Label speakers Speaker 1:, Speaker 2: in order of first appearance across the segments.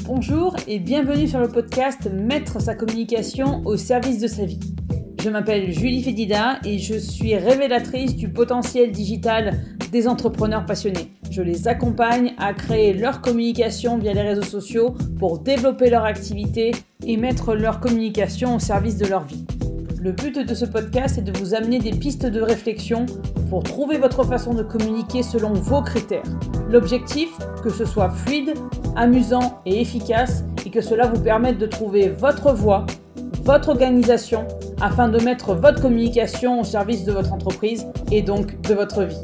Speaker 1: Bonjour et bienvenue sur le podcast Mettre sa communication au service de sa vie. Je m'appelle Julie Fédida et je suis révélatrice du potentiel digital des entrepreneurs passionnés. Je les accompagne à créer leur communication via les réseaux sociaux pour développer leur activité et mettre leur communication au service de leur vie. Le but de ce podcast est de vous amener des pistes de réflexion pour trouver votre façon de communiquer selon vos critères. L'objectif, que ce soit fluide, amusant et efficace et que cela vous permette de trouver votre voie, votre organisation afin de mettre votre communication au service de votre entreprise et donc de votre vie.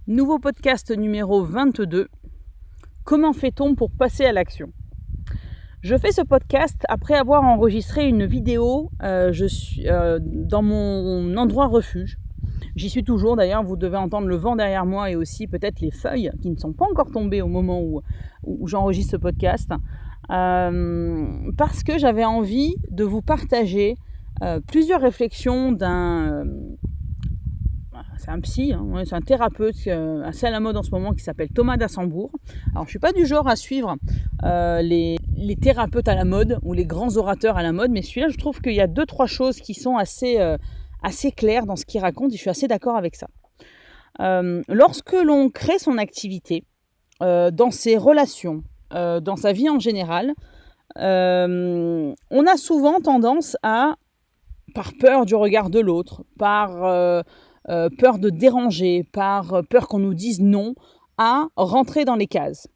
Speaker 1: Nouveau podcast numéro 22. Comment fait-on pour passer à l'action ? Je fais ce podcast après avoir enregistré une vidéo dans mon endroit refuge. J'y suis toujours d'ailleurs, vous devez entendre le vent derrière moi et aussi peut-être les feuilles qui ne sont pas encore tombées au moment où j'enregistre ce podcast. Parce que j'avais envie de vous partager plusieurs réflexions c'est un psy, c'est un thérapeute assez à la mode en ce moment qui s'appelle Thomas d'Assembourg. Alors je ne suis pas du genre à suivre les thérapeutes à la mode ou les grands orateurs à la mode, mais celui-là je trouve qu'il y a 2-3 choses qui sont assez claires dans ce qu'il raconte et je suis assez d'accord avec ça. Lorsque l'on crée son activité, dans ses relations, dans sa vie en général, on a souvent tendance à, par peur du regard de l'autre, par peur de déranger, par peur qu'on nous dise non, à rentrer dans les cases.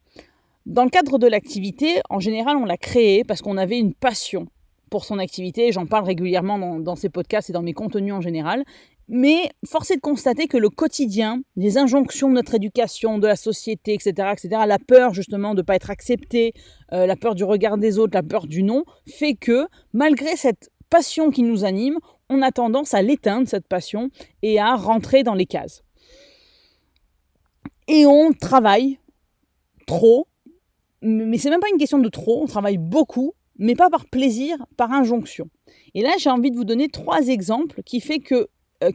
Speaker 1: Dans le cadre de l'activité, en général, on l'a créée parce qu'on avait une passion pour son activité. J'en parle régulièrement dans ces podcasts et dans mes contenus en général. Mais force est de constater que le quotidien, les injonctions de notre éducation, de la société, etc., la peur justement de ne pas être accepté, la peur du regard des autres, la peur du non, fait que malgré cette passion qui nous anime, on a tendance à l'éteindre, cette passion, et à rentrer dans les cases. Et on travaille trop, mais c'est même pas une question de trop, on travaille beaucoup, mais pas par plaisir, par injonction. Et là, j'ai envie de vous donner 3 exemples qui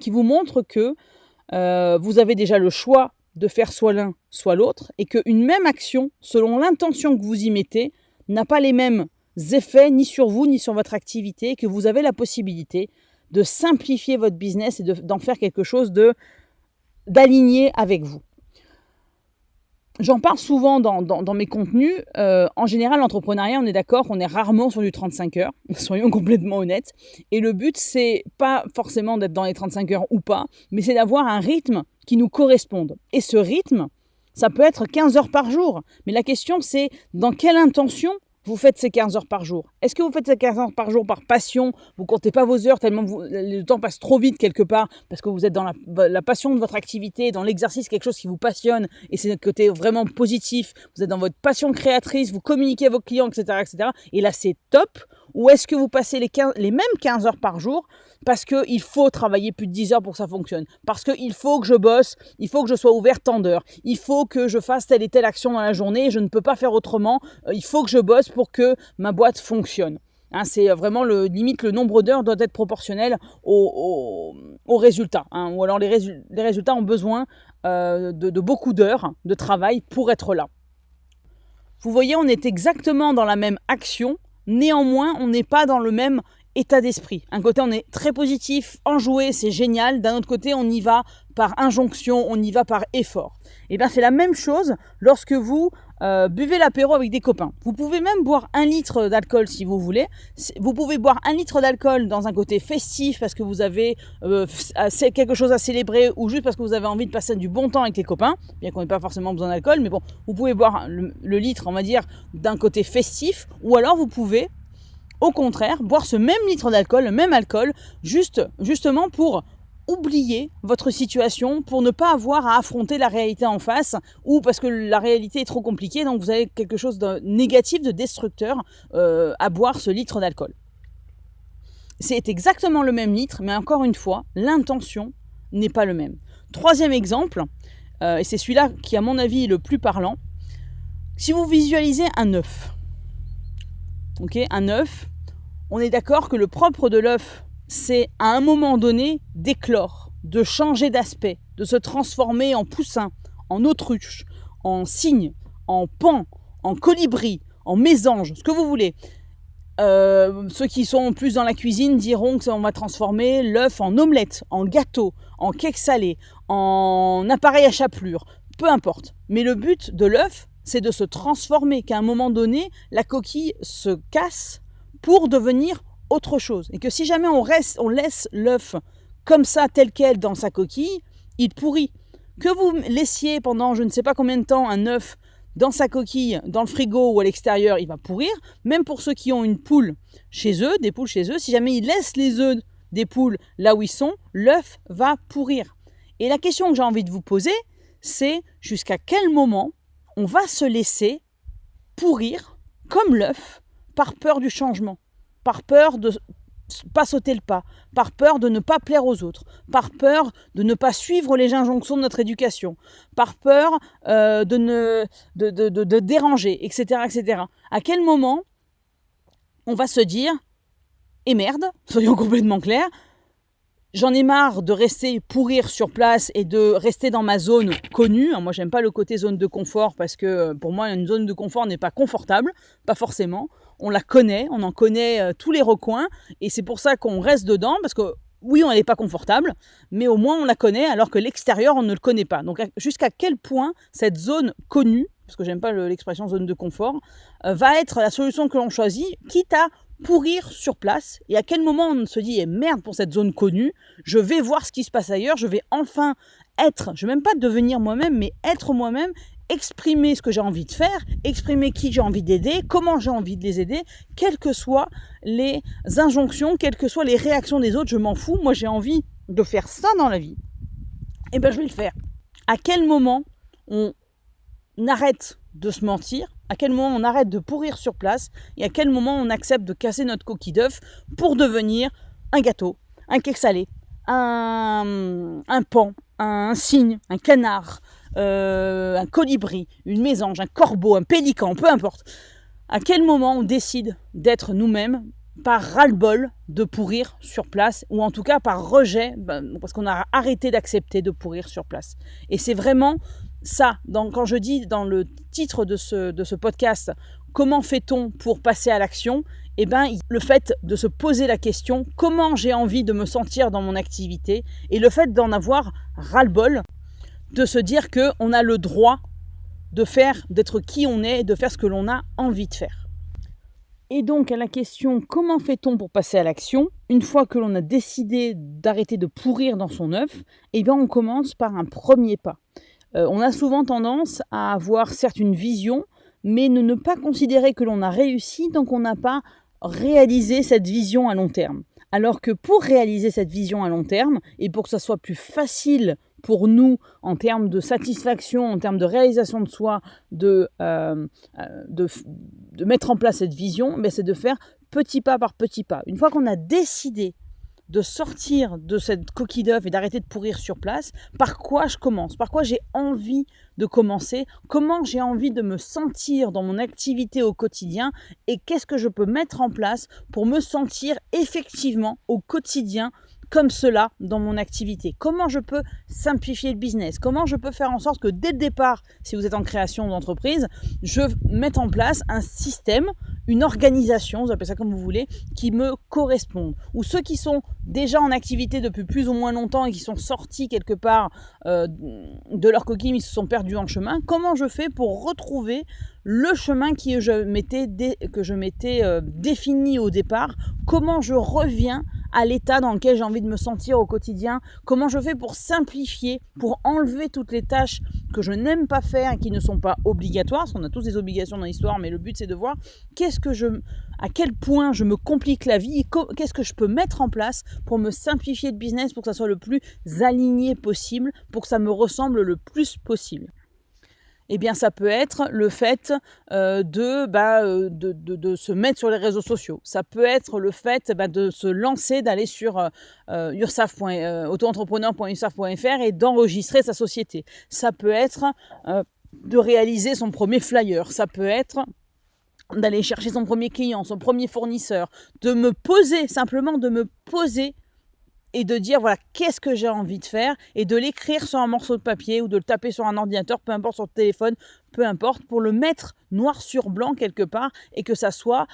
Speaker 1: vous montrent que vous avez déjà le choix de faire soit l'un, soit l'autre, et qu'une même action, selon l'intention que vous y mettez, n'a pas les mêmes effets ni sur vous, ni sur votre activité, que vous avez la possibilité de simplifier votre business et d'en faire quelque chose d'aligné avec vous. J'en parle souvent dans mes contenus. En général, l'entrepreneuriat, on est d'accord, on est rarement sur du 35 heures, soyons complètement honnêtes. Et le but, c'est pas forcément d'être dans les 35 heures ou pas, mais c'est d'avoir un rythme qui nous corresponde. Et ce rythme, ça peut être 15 heures par jour. Mais la question, c'est dans quelle intention vous faites ces 15 heures par jour. Est-ce que vous faites ces 15 heures par jour par passion ? Vous ne comptez pas vos heures tellement le temps passe trop vite quelque part parce que vous êtes dans la passion de votre activité, dans l'exercice, quelque chose qui vous passionne et c'est notre côté vraiment positif. Vous êtes dans votre passion créatrice, vous communiquez à vos clients, etc. Et là, c'est top. Ou est-ce que vous passez les mêmes 15 heures par jour parce qu'il faut travailler plus de 10 heures pour que ça fonctionne, parce qu'il faut que je bosse, il faut que je sois ouvert tant d'heures, il faut que je fasse telle et telle action dans la journée, je ne peux pas faire autrement, il faut que je bosse pour que ma boîte fonctionne. C'est vraiment limite le nombre d'heures doit être proportionnel au résultat. Ou alors les résultats ont besoin de beaucoup d'heures de travail pour être là. Vous voyez, on est exactement dans la même action, néanmoins on n'est pas dans le même état d'esprit. Un côté, on est très positif, enjoué, c'est génial. D'un autre côté, on y va par injonction, on y va par effort. Et bien, c'est la même chose lorsque vous buvez l'apéro avec des copains. Vous pouvez même boire 1 litre d'alcool si vous voulez. Vous pouvez boire 1 litre d'alcool dans un côté festif parce que vous avez quelque chose à célébrer ou juste parce que vous avez envie de passer du bon temps avec les copains, bien qu'on n'ait pas forcément besoin d'alcool. Mais bon, vous pouvez boire le litre, on va dire, d'un côté festif ou alors vous pouvez au contraire, boire ce même litre d'alcool, le même alcool, justement pour oublier votre situation, pour ne pas avoir à affronter la réalité en face, ou parce que la réalité est trop compliquée, donc vous avez quelque chose de négatif, de destructeur à boire ce litre d'alcool. C'est exactement le même litre, mais encore une fois, l'intention n'est pas le même. 3e exemple, et c'est celui-là qui à mon avis est le plus parlant, si vous visualisez un œuf, un œuf, on est d'accord que le propre de l'œuf, c'est à un moment donné d'éclore. de changer d'aspect, de se transformer en poussin, en autruche, en cygne, en paon, en colibri, en mésange, ce que vous voulez. Ceux qui sont plus dans la cuisine diront qu'on va transformer l'œuf en omelette, en gâteau, en cake salé, en appareil à chapelure, peu importe. Mais le but de l'œuf, c'est de se transformer, qu'à un moment donné, la coquille se casse pour devenir autre chose. Et que si jamais on laisse l'œuf comme ça, tel quel, dans sa coquille, il pourrit. Que vous laissiez pendant je ne sais pas combien de temps un œuf dans sa coquille, dans le frigo ou à l'extérieur, il va pourrir. Même pour ceux qui ont une poule chez eux, des poules chez eux, si jamais ils laissent les œufs des poules là où ils sont, l'œuf va pourrir. Et la question que j'ai envie de vous poser, c'est jusqu'à quel moment on va se laisser pourrir comme l'œuf par peur du changement, par peur de pas sauter le pas, par peur de ne pas plaire aux autres, par peur de ne pas suivre les injonctions de notre éducation, par peur de déranger, etc., etc. À quel moment on va se dire « Et merde, soyons complètement clairs, j'en ai marre de rester pourrir sur place et de rester dans ma zone connue. » Moi, j'aime pas le côté zone de confort parce que pour moi, une zone de confort n'est pas confortable, pas forcément. On la connaît, on en connaît tous les recoins et c'est pour ça qu'on reste dedans parce que oui, on n'est pas confortable, mais au moins on la connaît alors que l'extérieur, on ne le connaît pas. Donc jusqu'à quel point cette zone connue, parce que j'aime pas l'expression zone de confort, va être la solution que l'on choisit, quitte à pourrir sur place, et à quel moment on se dit eh merde pour cette zone connue, je vais voir ce qui se passe ailleurs, je vais enfin être, je ne vais même pas devenir moi-même, mais être moi-même, exprimer ce que j'ai envie de faire, exprimer qui j'ai envie d'aider, comment j'ai envie de les aider, quelles que soient les injonctions, quelles que soient les réactions des autres, je m'en fous, moi j'ai envie de faire ça dans la vie, et ben je vais le faire. À quel moment on arrête de se mentir, à quel moment on arrête de pourrir sur place et à quel moment on accepte de casser notre coquille d'œuf pour devenir un gâteau, un cake salé, un paon, un cygne, un canard, un colibri, une mésange, un corbeau, un pélican, peu importe. À quel moment on décide d'être nous-mêmes par ras-le-bol de pourrir sur place ou en tout cas par rejet parce qu'on a arrêté d'accepter de pourrir sur place. Et c'est vraiment ça, quand je dis dans le titre de ce podcast, comment fait-on pour passer à l'action ? Eh bien, le fait de se poser la question, comment j'ai envie de me sentir dans mon activité, et le fait d'en avoir ras-le-bol, de se dire qu'on a le droit d'être qui on est, de faire ce que l'on a envie de faire. Et donc, à la question, comment fait-on pour passer à l'action ? Une fois que l'on a décidé d'arrêter de pourrir dans son œuf, eh bien, on commence par un premier pas. On a souvent tendance à avoir certes une vision, mais ne pas considérer que l'on a réussi tant qu'on n'a pas réalisé cette vision à long terme. Alors que pour réaliser cette vision à long terme, et pour que ça soit plus facile pour nous en termes de satisfaction, en termes de réalisation de soi, de mettre en place cette vision, c'est de faire petit pas par petit pas. Une fois qu'on a décidé de sortir de cette coquille d'œuf et d'arrêter de pourrir sur place, par quoi je commence ? Par quoi j'ai envie de commencer ? Comment j'ai envie de me sentir dans mon activité au quotidien ? Et qu'est-ce que je peux mettre en place pour me sentir effectivement au quotidien comme cela dans mon activité ? Comment je peux simplifier le business ? Comment je peux faire en sorte que dès le départ, si vous êtes en création d'entreprise, je mette en place un système, une organisation, vous appelez ça comme vous voulez, qui me corresponde. Ou ceux qui sont déjà en activité depuis plus ou moins longtemps et qui sont sortis quelque part de leur coquille, mais ils se sont perdus en chemin, comment je fais pour retrouver le chemin que je m'étais défini au départ ? Comment je reviens à l'état dans lequel j'ai envie de me sentir au quotidien, comment je fais pour simplifier, pour enlever toutes les tâches que je n'aime pas faire et qui ne sont pas obligatoires, parce qu'on a tous des obligations dans l'histoire, mais le but c'est de voir à quel point je me complique la vie et qu'est-ce que je peux mettre en place pour me simplifier le business, pour que ça soit le plus aligné possible, pour que ça me ressemble le plus possible. Eh bien, ça peut être le fait de se mettre sur les réseaux sociaux. Ça peut être le fait de se lancer, d'aller sur auto-entrepreneur.ursaf.fr et d'enregistrer sa société. Ça peut être de réaliser son premier flyer. Ça peut être d'aller chercher son premier client, son premier fournisseur. Simplement de me poser et de dire voilà qu'est-ce que j'ai envie de faire et de l'écrire sur un morceau de papier ou de le taper sur un ordinateur, peu importe sur le téléphone, peu importe, pour le mettre noir sur blanc quelque part et que ça soit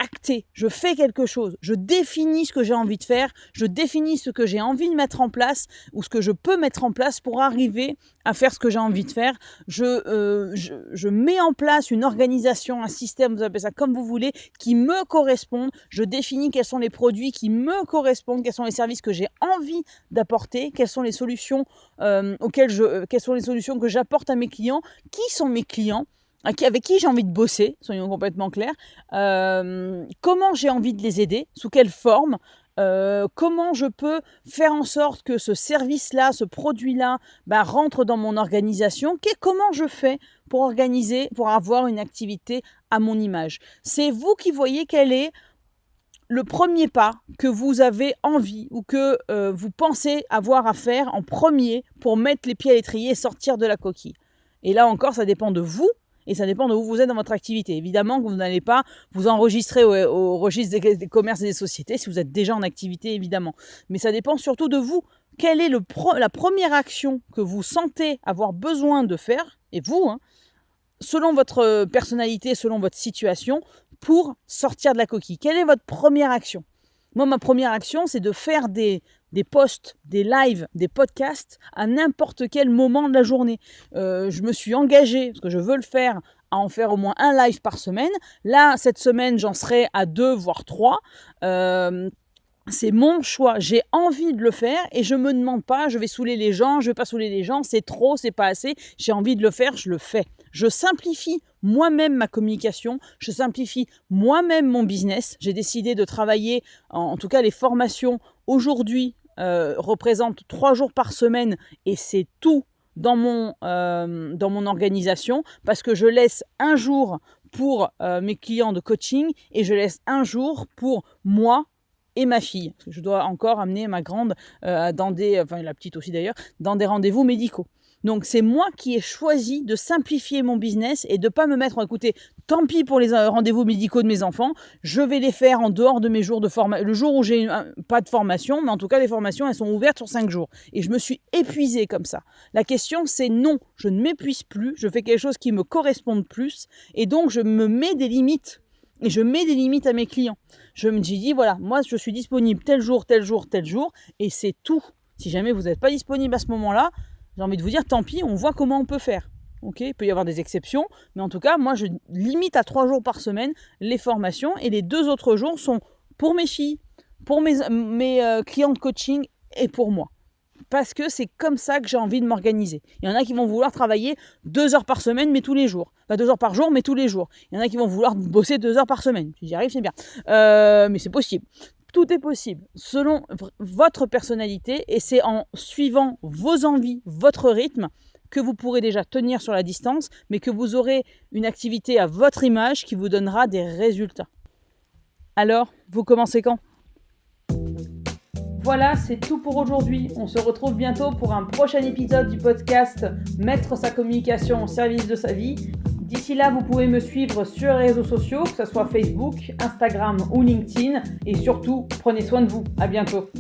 Speaker 1: acté. Je fais quelque chose, je définis ce que j'ai envie de faire, je définis ce que j'ai envie de mettre en place ou ce que je peux mettre en place pour arriver à faire ce que j'ai envie de faire. Je mets en place une organisation, un système, vous appelez ça comme vous voulez, qui me correspond. Je définis quels sont les produits qui me correspondent, quels sont les services que j'ai envie d'apporter, quelles sont les solutions quelles sont les solutions que j'apporte à mes clients, qui sont mes clients, avec qui j'ai envie de bosser, soyons complètement clairs, comment j'ai envie de les aider, sous quelle forme, comment je peux faire en sorte que ce service-là, ce produit-là, rentre dans mon organisation, comment je fais pour organiser, pour avoir une activité à mon image. C'est vous qui voyez quel est le premier pas que vous avez envie ou que vous pensez avoir à faire en premier pour mettre les pieds à l'étrier et sortir de la coquille. Et là encore, ça dépend de vous. Et ça dépend de où vous êtes dans votre activité. Évidemment que vous n'allez pas vous enregistrer au registre des commerces et des sociétés si vous êtes déjà en activité, évidemment. Mais ça dépend surtout de vous. Quelle est la première action que vous sentez avoir besoin de faire, et vous, selon votre personnalité, selon votre situation, pour sortir de la coquille? Quelle est votre première action? Moi, ma première action, c'est de faire des posts, des lives, des podcasts à n'importe quel moment de la journée. Je me suis engagée, parce que je veux le faire, à en faire au moins un live par semaine. Là, cette semaine, j'en serai à 2, voire 3. C'est mon choix, j'ai envie de le faire et je ne me demande pas, je vais saouler les gens, je ne vais pas saouler les gens, c'est trop, c'est pas assez, j'ai envie de le faire, je le fais. Je simplifie moi-même ma communication, je simplifie moi-même mon business. J'ai décidé de travailler, en tout cas les formations aujourd'hui représentent 3 jours par semaine et c'est tout dans mon organisation parce que je laisse un jour pour mes clients de coaching et je laisse un jour pour moi et ma fille. Parce que je dois encore amener ma grande la petite aussi d'ailleurs, dans des rendez-vous médicaux. Donc c'est moi qui ai choisi de simplifier mon business et de ne pas me mettre, écoutez, tant pis pour les rendez-vous médicaux de mes enfants, je vais les faire en dehors de mes jours de formation, le jour où j'ai pas de formation, mais en tout cas les formations elles sont ouvertes sur 5 jours. Et je me suis épuisée comme ça. La question c'est non, je ne m'épuise plus, je fais quelque chose qui me corresponde plus et donc je me mets des limites. Et je mets des limites à mes clients. Je me dis, voilà, moi je suis disponible tel jour, et c'est tout. Si jamais vous n'êtes pas disponible à ce moment-là, j'ai envie de vous dire, tant pis, on voit comment on peut faire. Okay, il peut y avoir des exceptions, mais en tout cas, moi je limite à 3 jours par semaine les formations, et les 2 autres jours sont pour mes filles, pour mes clients de coaching et pour moi. Parce que c'est comme ça que j'ai envie de m'organiser. Il y en a qui vont vouloir travailler 2 heures par semaine, mais tous les jours. Pas 2 heures par jour, mais tous les jours. Il y en a qui vont vouloir bosser 2 heures par semaine. Si j'y arrive, c'est bien. Mais c'est possible. Tout est possible selon votre personnalité et c'est en suivant vos envies, votre rythme, que vous pourrez déjà tenir sur la distance, mais que vous aurez une activité à votre image qui vous donnera des résultats. Alors, vous commencez quand ? Voilà, c'est tout pour aujourd'hui. On se retrouve bientôt pour un prochain épisode du podcast Mettre sa communication au service de sa vie. D'ici là, vous pouvez me suivre sur les réseaux sociaux, que ce soit Facebook, Instagram ou LinkedIn. Et surtout, prenez soin de vous. À bientôt.